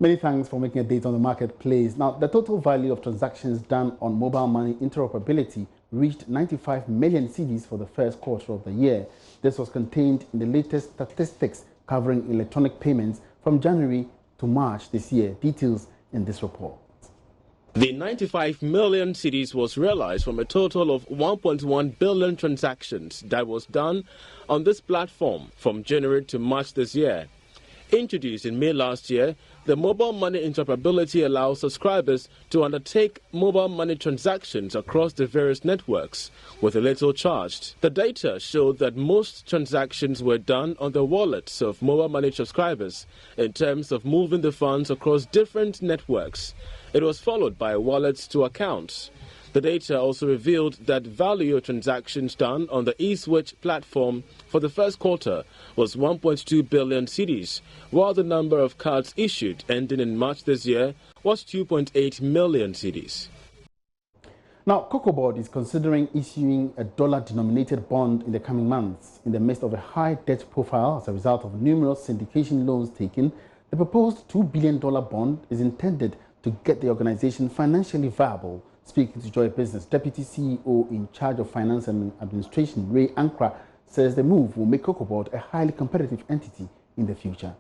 Many thanks for making a date on the marketplace. Now, the total value of transactions done on mobile money interoperability reached 95 million cedis for the first quarter of the year. This was contained in the latest statistics covering electronic payments from January to March this year. Details in this report. The 95 million cedis was realized from a total of 1.1 billion transactions that was done on this platform from January to March this year. Introduced in May last year, the mobile money interoperability allows subscribers to undertake mobile money transactions across the various networks with a little charged. The data showed that most transactions were done on the wallets of mobile money subscribers in terms of moving the funds across different networks. It was followed by wallets to accounts. The data also revealed that value of transactions done on the eSwitch platform for the first quarter was 1.2 billion cedis, while the number of cards issued ending in March this year was 2.8 million cedis. Now, Cocoa Board is considering issuing a dollar-denominated bond in the coming months. In the midst of a high debt profile as a result of numerous syndication loans taken, the proposed $2 billion bond is intended to get the organization financially viable. Speaking to Joy Business, Deputy CEO in charge of Finance and Administration, Ray Ankra, says the move will make Cocoa Board a highly competitive entity in the future.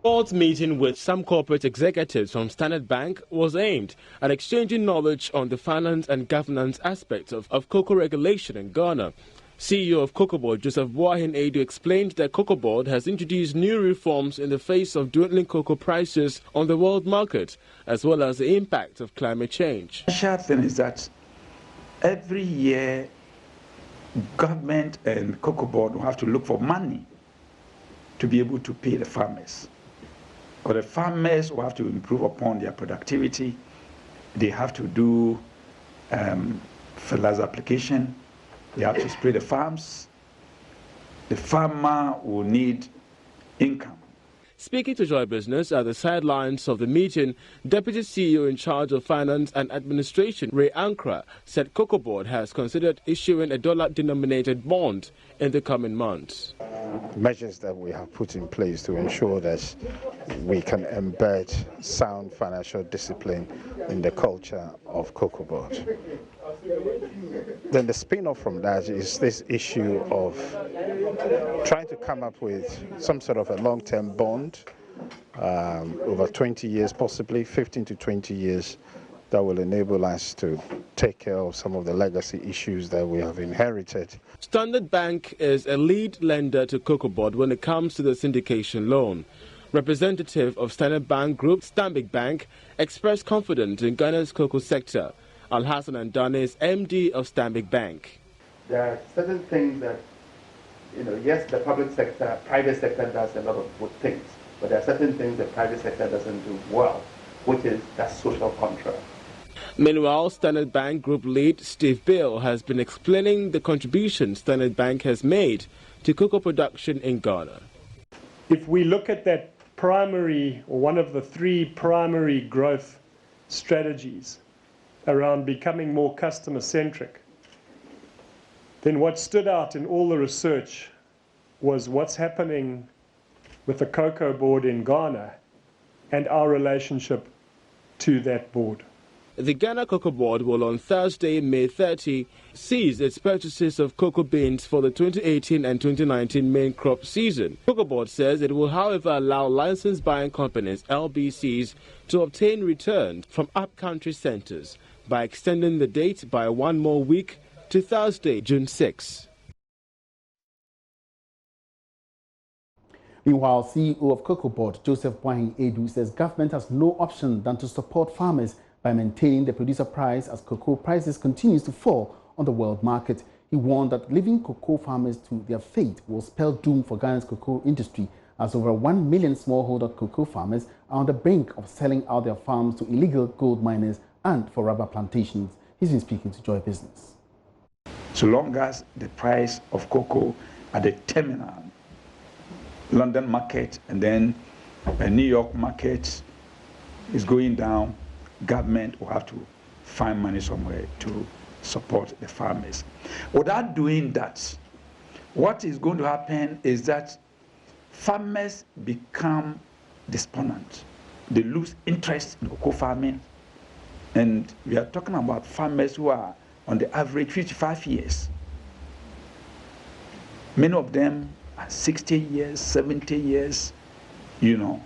Board's meeting with some corporate executives from Standard Bank was aimed at exchanging knowledge on the finance and governance aspects of cocoa regulation in Ghana. CEO of Cocoa Board, Joseph Boahin Edu, explained that Cocoa Board has introduced new reforms in the face of dwindling cocoa prices on the world market, as well as the impact of climate change. The sad thing is that every year, government and Cocoa Board will have to look for money to be able to pay the farmers. Or the farmers will have to improve upon their productivity. They have to do fertilizer application. They have to spray the farms. The farmer will need income. Speaking to Joy Business at the sidelines of the meeting, Deputy CEO in charge of Finance and Administration, Ray Ankra, said Cocoa Board has considered issuing a dollar-denominated bond in the coming months. Measures that we have put in place to ensure that we can embed sound financial discipline in the culture of Cocoa Board. Then the spin-off from that is this issue of trying to come up with some sort of a long-term bond over 20 years, possibly 15 to 20 years, that will enable us to take care of some of the legacy issues that we have inherited. Standard Bank is a lead lender to Cocoa Board when it comes to the syndication loan. Representative of Standard Bank Group, Stanbic Bank, expressed confidence in Ghana's cocoa sector. Al-Hassan Andane is MD of Stanbic Bank. There are certain things that, yes, the public sector, private sector does a lot of good things, but there are certain things the private sector doesn't do well, which is that social contract. Meanwhile, Standard Bank Group lead Steve Bill has been explaining the contribution Standard Bank has made to cocoa production in Ghana. If we look at that primary, or one of the three primary growth strategies around becoming more customer-centric, then what stood out in all the research was what's happening with the Cocoa Board in Ghana and our relationship to that board. The Ghana Cocoa Board will on Thursday, May 30, cease its purchases of cocoa beans for the 2018 and 2019 main crop season. Cocoa Board says it will, however, allow licensed buying companies, LBCs, to obtain returns from up-country centers by extending the date by one more week to Thursday, June 6. Meanwhile, CEO of Cocoa Board, Joseph Boahin Edu, says government has no option than to support farmers by maintaining the producer price as cocoa prices continues to fall on the world market. He warned that leaving cocoa farmers to their fate will spell doom for Ghana's cocoa industry, as over 1 million smallholder cocoa farmers are on the brink of selling out their farms to illegal gold miners and for rubber plantations. He's been speaking to Joy Business. So long as the price of cocoa at the terminal, London market, and then a New York market is going down, government will have to find money somewhere to support the farmers. Without doing that, what is going to happen is that farmers become despondent. they lose interest in cocoa farming. And we are talking about farmers who are on the average 55 years. Many of them are 60 years, 70 years, you know,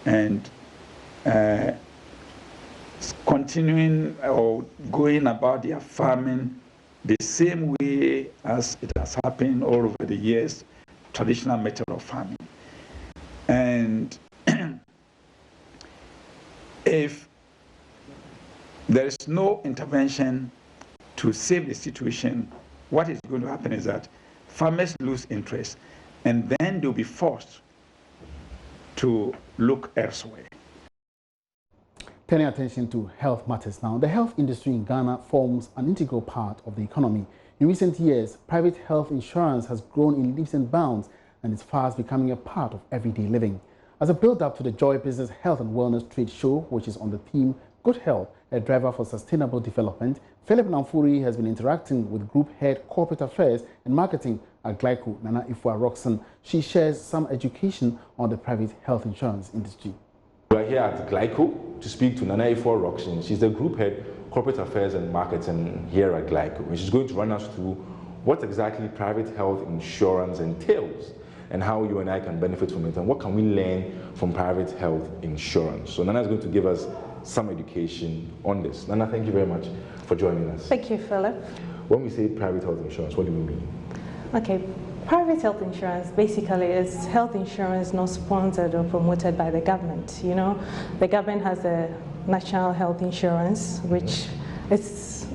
and continuing or going about their farming the same way as it has happened all over the years, traditional method of farming. And if there is no intervention to save the situation, what is going to happen is that farmers lose interest, and then they'll be forced to look elsewhere. Turning attention to health matters now. The health industry in Ghana forms an integral part of the economy. In recent years, private health insurance has grown in leaps and bounds and is fast becoming a part of everyday living. As a build-up to the Joy Business Health and Wellness Trade Show, which is on the theme Good Health, a driver for sustainable development, Philip Namfuri has been interacting with Group Head Corporate Affairs and Marketing at Glyco, Nana Ifua Roxon. She shares some education on the private health insurance industry. We are here at Glyco to speak to Nana Ifua Roxon. She's the Group Head Corporate Affairs and Marketing here at Glyco. And she's going to run us through what exactly private health insurance entails and how you and I can benefit from it, and what can we learn from private health insurance. So Nana is going to give us some education on this. Nana, thank you very much for joining us. Thank you, Philip. When we say private health insurance, what do we mean? Okay, private health insurance basically is health insurance not sponsored or promoted by the government. You know, the government has a national health insurance, which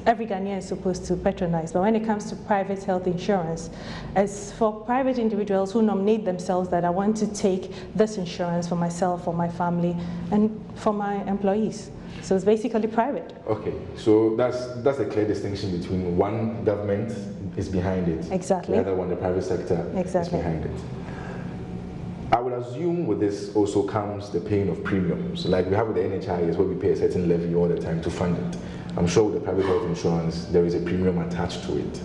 every Ghanaian is supposed to patronize. But when it comes to private health insurance, it's for private individuals who nominate themselves that I want to take this insurance for myself, for my family, and for my employees. So it's basically private. Okay, so that's a clear distinction between one government is behind it. Exactly. The other one, the private sector, exactly, is behind it. I would assume with this also comes the paying of premiums. Like we have with the NHIS where we pay a certain levy all the time to fund it. I'm sure with the private health insurance, there is a premium attached to it.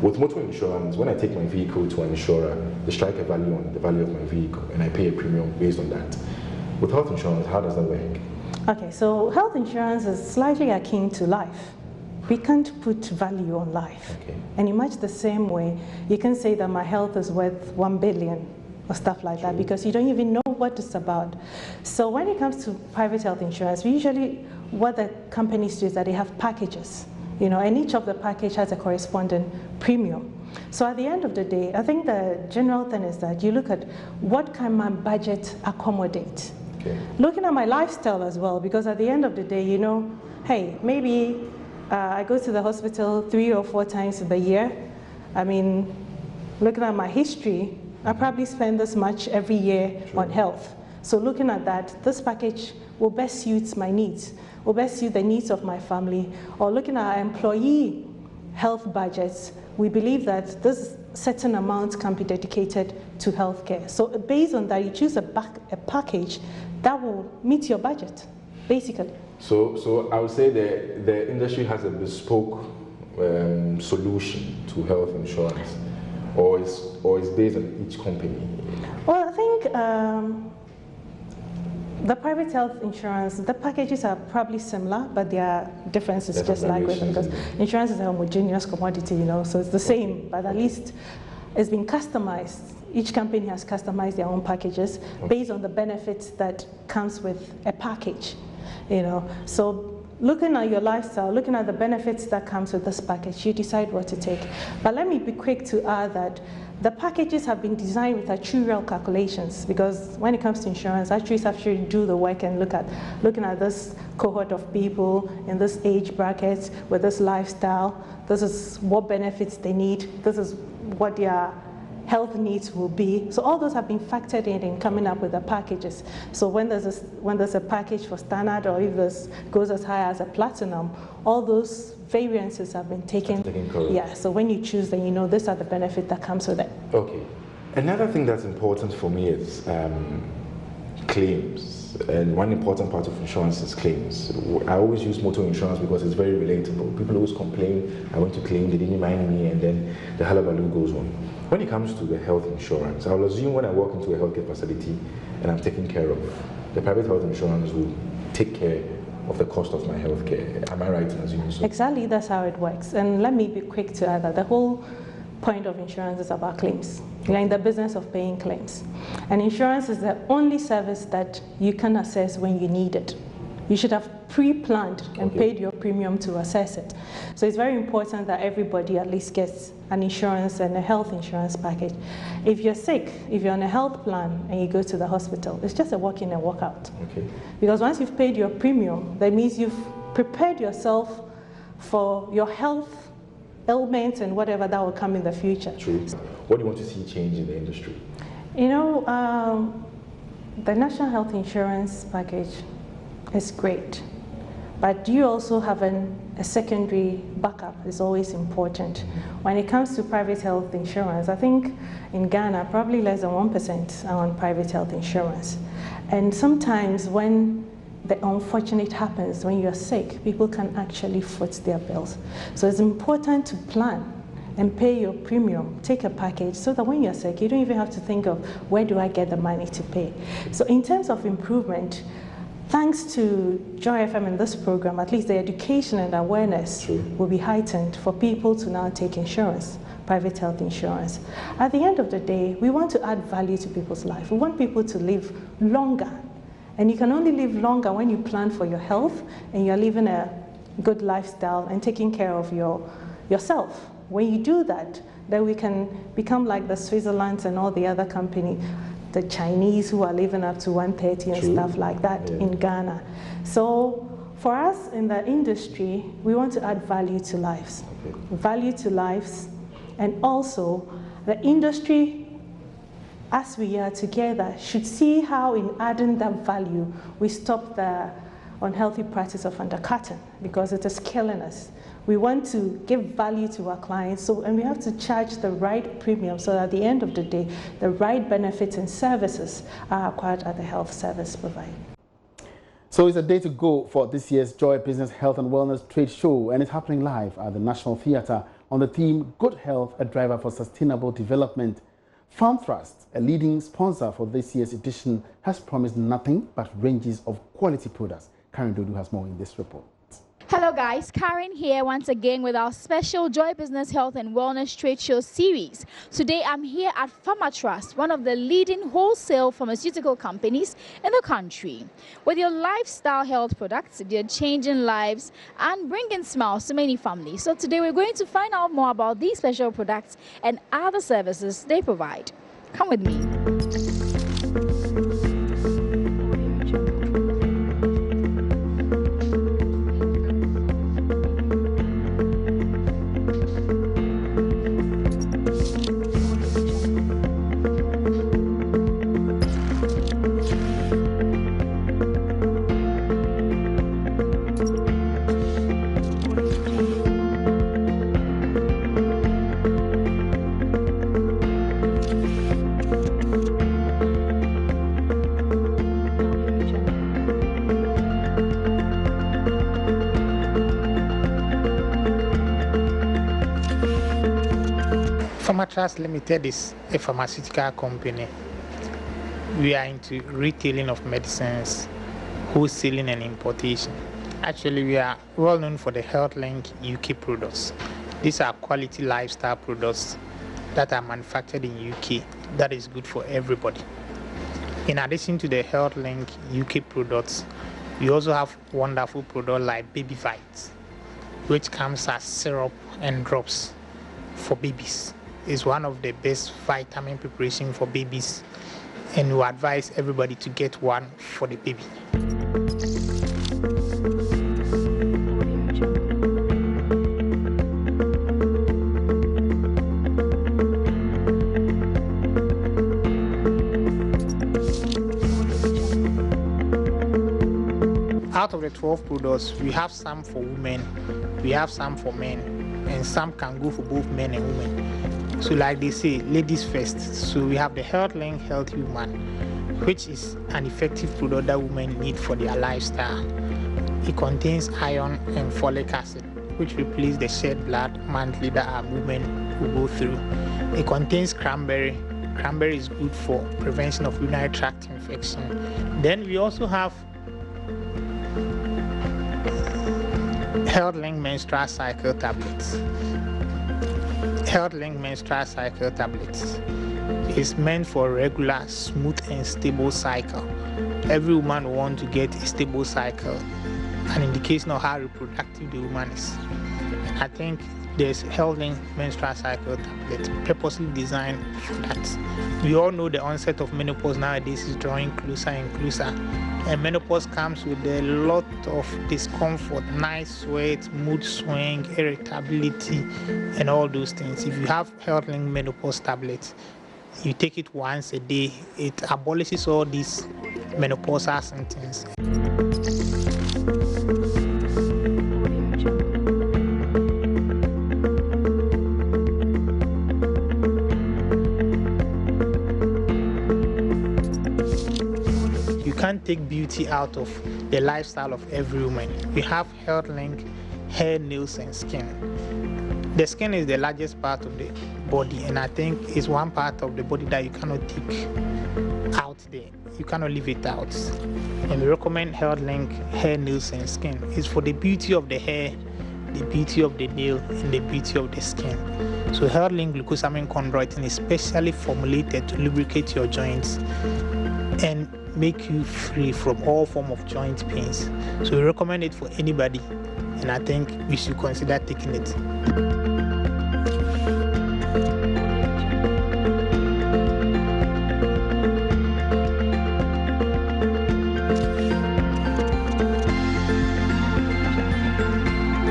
With motor insurance, when I take my vehicle to an insurer, they strike a value on the value of my vehicle, and I pay a premium based on that. With health insurance, how does that work? Okay, so health insurance is slightly akin to life. We can't put value on life. Okay. And in much the same way, you can say that my health is worth 1 billion or stuff like that, because you don't even know what it's about. So when it comes to private health insurance, we usually, what the companies do is that they have packages, you know, and each of the package has a corresponding premium. So at the end of the day, I think the general thing is that you look at what can my budget accommodate. Okay. Looking at my lifestyle as well, because at the end of the day, you know, hey, maybe I go to the hospital 3 or 4 times a year. I mean, looking at my history, I probably spend this much every year on health. So looking at that, this package will best suit my needs, will best suit the needs of my family. Or looking at our employee health budgets, we believe that this certain amount can be dedicated to healthcare. So based on that, you choose a package that will meet your budget, basically. So I would say the industry has a bespoke solution to health insurance, or is based on each company? Well, I think the private health insurance, the packages are probably similar, but there are differences, just like with them, because insurance is a homogeneous commodity, you know, so it's the same, but at least it's been customized. Each company has customized their own packages based on the benefits that comes with a package, you know. So looking at your lifestyle, looking at the benefits that comes with this package, you decide what to take. But let me be quick to add that the packages have been designed with actuarial calculations, because when it comes to insurance, actuaries actually do the work and looking at this cohort of people in this age bracket with this lifestyle. This is what benefits they need. This is what their health needs will be. So all those have been factored in coming up with the packages. So when there's a package for standard, or if this goes as high as a platinum, all those variances have been taken. Yeah, so when you choose, then you know these are the benefits that comes with it. Okay. Another thing that's important for me is claims. And one important part of insurance is claims. I always use motor insurance because it's very relatable. People always complain, I went to claim, they didn't remind me, and then the hullabaloo goes on. When it comes to the health insurance, I will assume when I walk into a healthcare facility and I'm taken care of, the private health insurance will take care of the cost of my health care. Am I right in assuming so? Exactly, that's how it works. And let me be quick to add that the whole point of insurance is about claims. You're in the business of paying claims. And insurance is the only service that you can assess when you need it. You should have pre-planned and paid your premium to assess it. So it's very important that everybody at least gets an insurance and a health insurance package. If you're sick, if you're on a health plan and you go to the hospital, it's just a walk in and walk out. Because once you've paid your premium, that means you've prepared yourself for your health ailments and whatever that will come in the future. True. What do you want to see change in the industry? You know, the National Health Insurance package is great, but you also have a secondary backup is always important. When it comes to private health insurance, I think in Ghana, probably less than 1% are on private health insurance. And sometimes when the unfortunate happens, when you're sick, people can actually foot their bills. So it's important to plan and pay your premium, take a package, so that when you're sick, you don't even have to think of where do I get the money to pay. So in terms of improvement, thanks to Joy FM in this program, at least the education and awareness will be heightened for people to now take insurance, private health insurance. At the end of the day, we want to add value to people's life. We want people to live longer. And you can only live longer when you plan for your health and you're living a good lifestyle and taking care of yourself. When you do that, then we can become like the Switzerland and all the other companies, the Chinese who are living up to 130 and stuff like that in Ghana. So for us in the industry, we want to add value to lives. Value to lives, and also the industry, as we are together, should see how in adding that value, we stop the unhealthy practice of undercutting, because it is killing us. We want to give value to our clients, and we have to charge the right premium so that at the end of the day, the right benefits and services are acquired at the health service provider. So it's a day to go for this year's Joy Business Health and Wellness Trade Show, and it's happening live at the National Theatre on the theme Good Health, a Driver for Sustainable Development. Farm Trust, a leading sponsor for this year's edition, has promised nothing but ranges of quality products. Karen Dodu has more in this report. Hello guys, Karen here once again with our special Joy Business Health and Wellness Trade Show series. Today I'm here at Pharma Trust, one of the leading wholesale pharmaceutical companies in the country. With your lifestyle health products, they're changing lives and bringing smiles to many families. So today we're going to find out more about these special products and other services they provide. Come with me. Pharma Trust Limited is a pharmaceutical company. We are into retailing of medicines, wholesaling and importation. Actually, we are well known for the HealthLink UK products. These are quality lifestyle products that are manufactured in UK. That is good for everybody. In addition to the HealthLink UK products, we also have wonderful products like Baby Vites, which comes as syrup and drops for babies. It's one of the best vitamin preparation for babies, and we advise everybody to get one for the baby. Out of the 12 products, we have some for women, we have some for men, and some can go for both men and women. So like they say, ladies first. So we have the HealthLink Healthy Woman, which is an effective product that women need for their lifestyle. It contains iron and folic acid, which replace the shed blood monthly that our women will go through. It contains cranberry, Cranberry is good for prevention of urinary tract infection. Then we also have Health-Link menstrual cycle tablets. Health-Link menstrual cycle tablets is meant for regular, smooth, and stable cycle. Every woman wants to get a stable cycle, an indication of how reproductive the woman is. I think there's Health-Link menstrual cycle tablet purposely designed for that. We all know the onset of menopause nowadays is drawing closer and closer. And menopause comes with a lot of discomfort, night sweat, mood swing, irritability, and all those things. If you have Health-Link menopause tablets, you take it once a day, it abolishes all these menopausal symptoms. You can't take beauty out of the lifestyle of every woman. We have Health-Link hair, nails, and skin. The skin is the largest part of the body, and I think it's one part of the body that you cannot take out there. You cannot leave it out. And we recommend Health-Link hair, nails, and skin. It's for the beauty of the hair, the beauty of the nail, and the beauty of the skin. So Health-Link glucosamine chondroitin is specially formulated to lubricate your joints and make you free from all form of joint pains. So we recommend it for anybody, and I think we should consider taking it.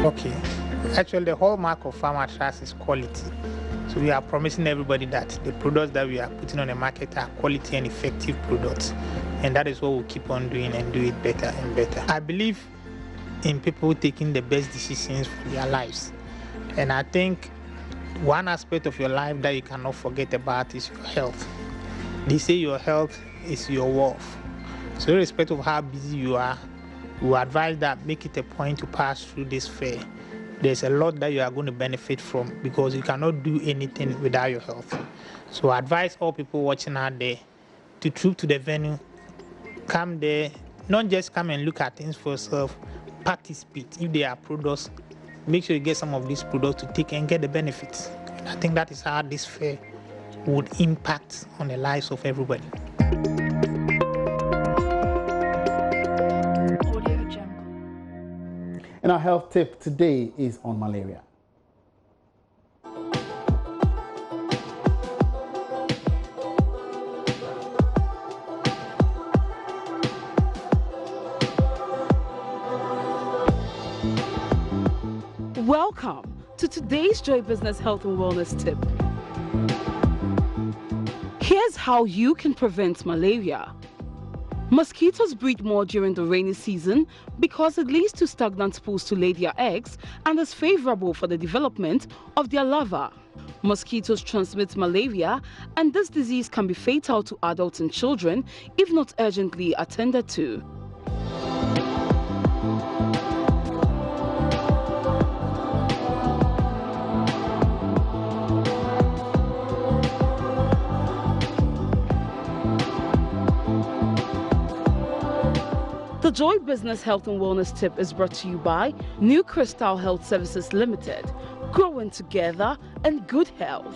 Okay, actually the hallmark of Pharma Trust is quality. So we are promising everybody that the products that we are putting on the market are quality and effective products. And that is what we'll keep on doing and do it better and better. I believe in people taking the best decisions for their lives. And I think one aspect of your life that you cannot forget about is your health. They say your health is your wealth. So irrespective of how busy you are, we advise that make it a point to pass through this fair. There's a lot that you are going to benefit from because you cannot do anything without your health. So I advise all people watching out there to troop to the venue, come there, not just come and look at things for yourself, participate. If there are products, make sure you get some of these products to take and get the benefits. And I think that is how this fair would impact on the lives of everybody. And our health tip today is on malaria. Welcome to today's Joy Business Health and Wellness Tip. Here's how you can prevent malaria. Mosquitoes breed more during the rainy season because it leads to stagnant pools to lay their eggs and is favorable for the development of their larvae. Mosquitoes transmit malaria, and this disease can be fatal to adults and children if not urgently attended to. The Joy Business Health and Wellness Tip is brought to you by New Crystal Health Services Limited, growing together in good health.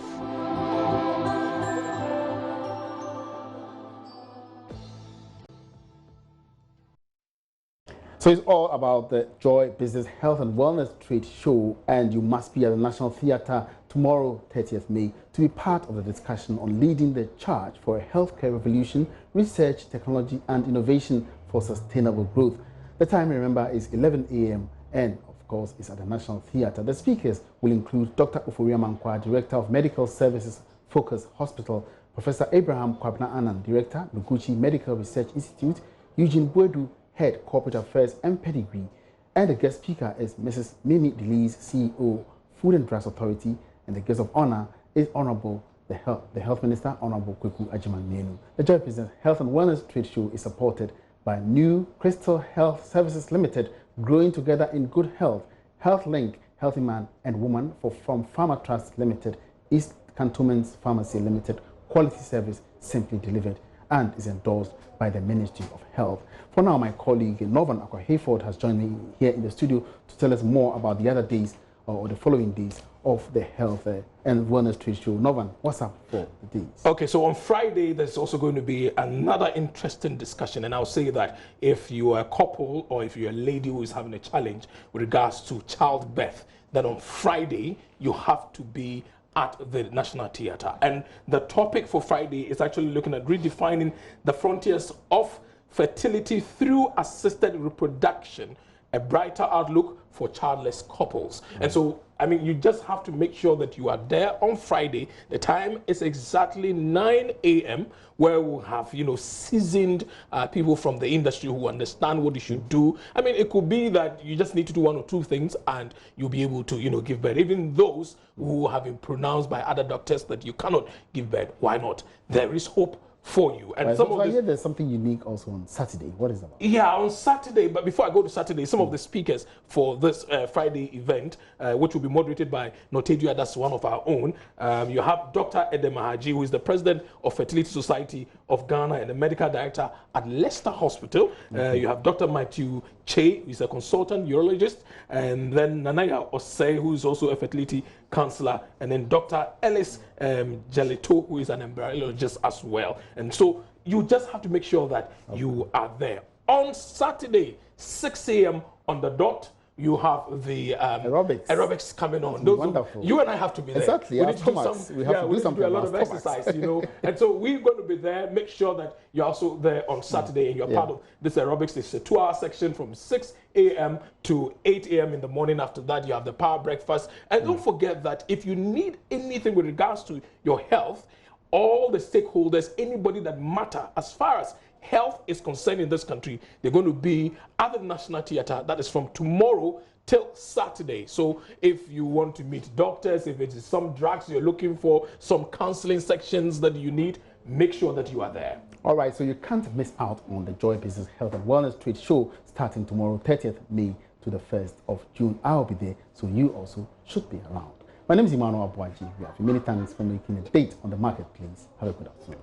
So it's all about the Joy Business Health and Wellness Trade Show, and you must be at the National Theatre tomorrow, 30th May, to be part of the discussion on leading the charge for a healthcare revolution, research, technology and innovation for sustainable growth. The time, remember, is 11 a.m. and, of course, is at the National Theatre. The speakers will include Dr. Oforia Mankwa, Director of Medical Services Focus Hospital, Professor Abraham Kwabna Annan, Director, Lukuchi Medical Research Institute, Eugene Bwedu, Head Corporate Affairs and Pedigree, and the guest speaker is Mrs. Mimi Delise, CEO, Food and Drugs Authority, and the guest of honor is Honorable the Health Minister, Honorable Kweku Agyemang-Manu. The Joy Business Health and Wellness Trade Show is supported by New Crystal Health Services Limited, growing together in good health, Health-Link, Healthy Man and Woman from Pharma Trust Limited, East Cantonments Pharmacy Limited, quality service simply delivered and is endorsed by the Ministry of Health. For now, my colleague Norvan Akwa-Hayford has joined me here in the studio to tell us more about the other days or the following days of the Health and Wellness Trade Show. Norvan, what's up for the days? Okay, so on Friday, there's also going to be another interesting discussion, and I'll say that if you are a couple or if you're a lady who is having a challenge with regards to childbirth, then on Friday, you have to be at the National Theatre. And the topic for Friday is actually looking at redefining the frontiers of fertility through assisted reproduction, a brighter outlook for childless couples. And so, I mean, you just have to make sure that you are there on Friday. The time is exactly 9 a.m. where we'll have, you know, seasoned people from the industry who understand what you should do. I mean, it could be that you just need to do one or two things and you'll be able to, you know, give birth. Even those who have been pronounced by other doctors that you cannot give birth, why not? There is hope for you. And some of this, there's something unique also on Saturday. What is that? Yeah, on Saturday, but before I go to Saturday, some of the speakers for this Friday event, which will be moderated by Notedua, that's one of our own. You have Dr. Edem Mahaji, who is the president of Fertility Society of Ghana and the medical director at Leicester Hospital. You have Dr. Matthew Che, who is a consultant urologist, and then Nanaya Osei, who is also a fertility counselor, and then Dr. Ellis Jelito, who is an embryologist as well. And so you just have to make sure that you are there. On Saturday, 6 a.m. on the dot, you have the aerobics coming on. Those wonderful. You and I have to be there. Exactly. We need to do a lot of stomachs. exercise, you know. And so we're going to be there. Make sure that you're also there on Saturday and you're part of this aerobics. It's a 2-hour section from 6 a.m. to 8 a.m. in the morning. After that, you have the power breakfast. And don't forget that if you need anything with regards to your health, all the stakeholders, anybody that matter as far as health is concerned in this country, they're going to be at the National Theatre. That is from tomorrow till Saturday. So if you want to meet doctors, if it is some drugs you're looking for, some counseling sections that you need, make sure that you are there. All right, so you can't miss out on the Joy Business Health and Wellness Trade Show starting tomorrow, 30th May to the 1st of June. I'll be there, so you also should be around. My name is Emmanuel Abuaji. We have many thanks for making a date on the marketplace. Have a good afternoon.